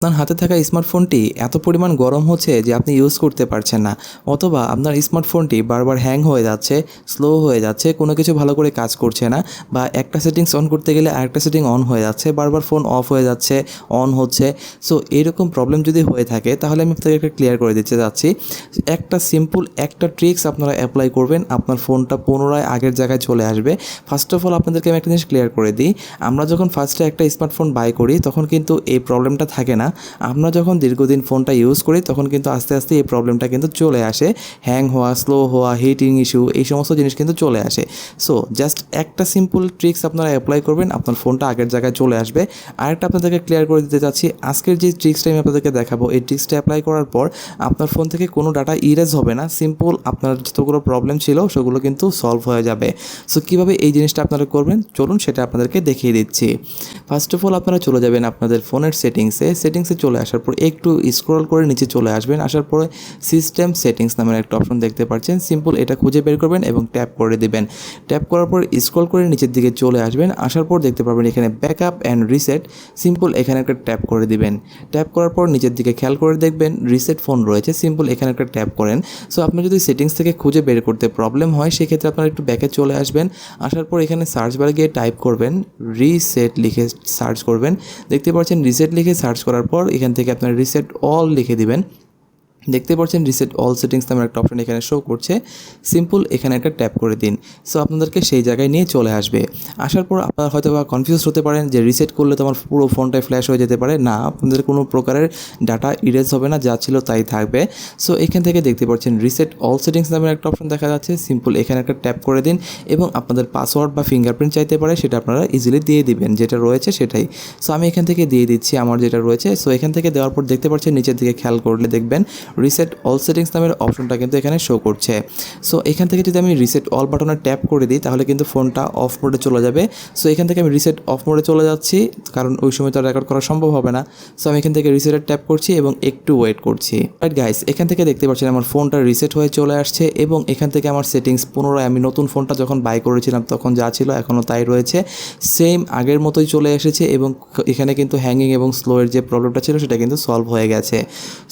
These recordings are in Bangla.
আপনার হাতে থাকা স্মার্টফোনটি এত পরিমাণ গরম হচ্ছে যে আপনি ইউজ করতে পারছেন না, অথবা আপনার স্মার্টফোনটি বারবার হ্যাং হয়ে যাচ্ছে, স্লো হয়ে যাচ্ছে, কোনো কিছু ভালো করে কাজ করছে না, বা একটা সেটিংস অন করতে গেলে আরেকটা সেটিং অন হয়ে যাচ্ছে, বারবার ফোন অফ হয়ে যাচ্ছে, অন হচ্ছে। সো এইরকম প্রবলেম যদি হয়ে থাকে তাহলে আমি আপনাদেরকে একটা ক্লিয়ার করে দিতে যাচ্ছি। একটা সিম্পল একটা ট্রিক্স আপনারা অ্যাপ্লাই করবেন, আপনার ফোনটা পুনরায় আগের জায়গায় চলে আসবে। ফার্স্ট অফ অল আপনাদেরকে আমি একটা জিনিস ক্লিয়ার করে দিই, আমরা যখন ফার্স্টে একটা স্মার্টফোন বাই করি তখন কিন্তু এই প্রবলেমটা থাকে না। আমরা যখন দীর্ঘদিন ফোনটা ইউজ করি তখন কিন্তু আস্তে আস্তে এই প্রবলেমটা কিন্তু চলে আসে, হ্যাং হওয়া, স্লো হওয়া, হিটিং ইস্যু, এই সমস্ত জিনিস কিন্তু চলে আসে। সো জাস্ট একটা সিম্পল ট্রিক্স আপনারা অ্যাপ্লাই করবেন, আপনার ফোনটা আগের জায়গায় চলে আসবে। আরেকটা আপনাদেরকে ক্লিয়ার করে দিতে চাচ্ছি, আজকের যে ট্রিক্সটা আমি আপনাদেরকে দেখাবো, এই ট্রিক্সটা অ্যাপ্লাই করার পর আপনার ফোন থেকে কোনো ডাটা ইরেজ হবে না, সিম্পল আপনার যতগুলো প্রবলেম ছিল সেগুলো কিন্তু সলভ হয়ে যাবে। সো কীভাবে এই জিনিসটা আপনারা করবেন চলুন সেটা আপনাদেরকে দেখিয়ে দিচ্ছি। ফার্স্ট অফ অল আপনারা চলে যাবেন আপনাদের ফোনের সেটিংসে চলে আসার পর একটু স্ক্রল করে নিচে চলে আসবেন। আসার পরে সিস্টেম সেটিংস নামের একটা অপশন দেখতে পাচ্ছেন, সিম্পল এটা খুঁজে বের করবেন এবং ট্যাপ করে দিবেন। ট্যাপ করার পর স্ক্রল করে নিচের দিকে চলে আসবেন। আসার পর দেখতে পাবেন এখানে ব্যাকআপ অ্যান্ড রিসেট, সিম্পল এখানে একটা ট্যাপ করে দিবেন। ট্যাপ করার পর নিচের দিকে খেয়াল করে দেখবেন রিসেট ফোন রয়েছে, সিম্পল এখানে একটা ট্যাপ করেন। সো আপনি যদি সেটিংস থেকে খুঁজে বের করতে প্রবলেম হয় সেক্ষেত্রে আপনারা একটু ব্যাকে চলে আসবেন। আসার পর এখানে সার্চ বারে গিয়ে টাইপ করবেন রিসেট, লিখে সার্চ করবেন। দেখতে পাচ্ছেন রিসেট লিখে সার্চ করার পর এখান থেকে আপনার রিসেট অল লিখে দিবেন। দেখতে পাচ্ছেন রিসেট অল সেটিংস নামের একটা অপশন এখানে শো করছে, সিম্পল এখানে একটা ট্যাপ করে দিন। সো আপনাদেরকে সেই জায়গায় নিয়ে চলে আসবে। আসার পর আপনারা হয়তো বা কনফিউজ হতে পারেন যে রিসেট করলে তো আমার পুরো ফোনটাই ফ্ল্যাশ হয়ে যেতে পারে। না, আপনাদের কোনো প্রকারের ডাটা ইরেজ হবে না, যা ছিল তাই থাকবে। সো এখান থেকে দেখতে পাচ্ছেন রিসেট অল সেটিংস নামের একটা অপশন দেখা যাচ্ছে, সিম্পল এখানে একটা ট্যাপ করে দিন এবং আপনাদের পাসওয়ার্ড বা ফিঙ্গারপ্রিন্ট চাইতে পারে, সেটা আপনারা ইজিলি দিয়ে দিবেন, যেটা রয়েছে সেটাই। সো আমি এখান থেকে দিয়ে দিচ্ছি আমার যেটা রয়েছে। সো এখান থেকে দেওয়ার পর দেখতে পাচ্ছেন নিচের দিকে খেয়াল করলে দেখবেন রিসেট অল সেটিংস নামের অপশনটা কিন্তু এখানে শো করছে। সো এখান থেকে যদি আমি রিসেট অল বাটনে ট্যাপ করে দিই তাহলে কিন্তু ফোনটা অফ মোডে চলে যাবে। সো এখান থেকে আমি রিসেট অফ মোডে চলে যাচ্ছি, কারণ ওই সময় তো রেকর্ড করা সম্ভব হবে না। সো আমি এখান থেকে রিসেটের ট্যাপ করছি এবং একটু ওয়েট করছি। রাইট গাইস, এখান থেকে দেখতে পাচ্ছেন আমার ফোনটা রিসেট হয়ে চলে আসছে এবং এখান থেকে আমার সেটিংস পুনরায় আমি নতুন ফোনটা যখন বাই করেছিলাম তখন যা ছিল এখনও তাই রয়েছে, সেম আগের মতোই চলে এসেছে এবং এখানে কিন্তু হ্যাঙ্গিং এবং স্লোয়ের যে প্রবলেমটা ছিল সেটা কিন্তু সলভ হয়ে গেছে।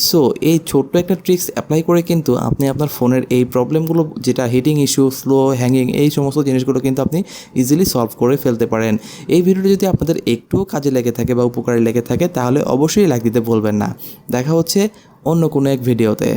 সো এই ছোট্ট একটা ট্রিক্স অ্যাপ্লাই করে কিন্তু আপনি আপনার ফোনের এই প্রবলেমগুলো, যেটা হিটিং ইস্যু, স্লো, হ্যাঙ্গিং, এই সমস্ত জিনিসগুলো কিন্তু আপনি ইজিলি সলভ করে ফেলতে পারেন। এই ভিডিওটি যদি আপনাদের একটুও কাজে লেগে থাকে বা উপকারী লেগে থাকে তাহলে অবশ্যই লাইক দিতে ভুলবেন না। দেখা হচ্ছে অন্য কোনো এক ভিডিওতে।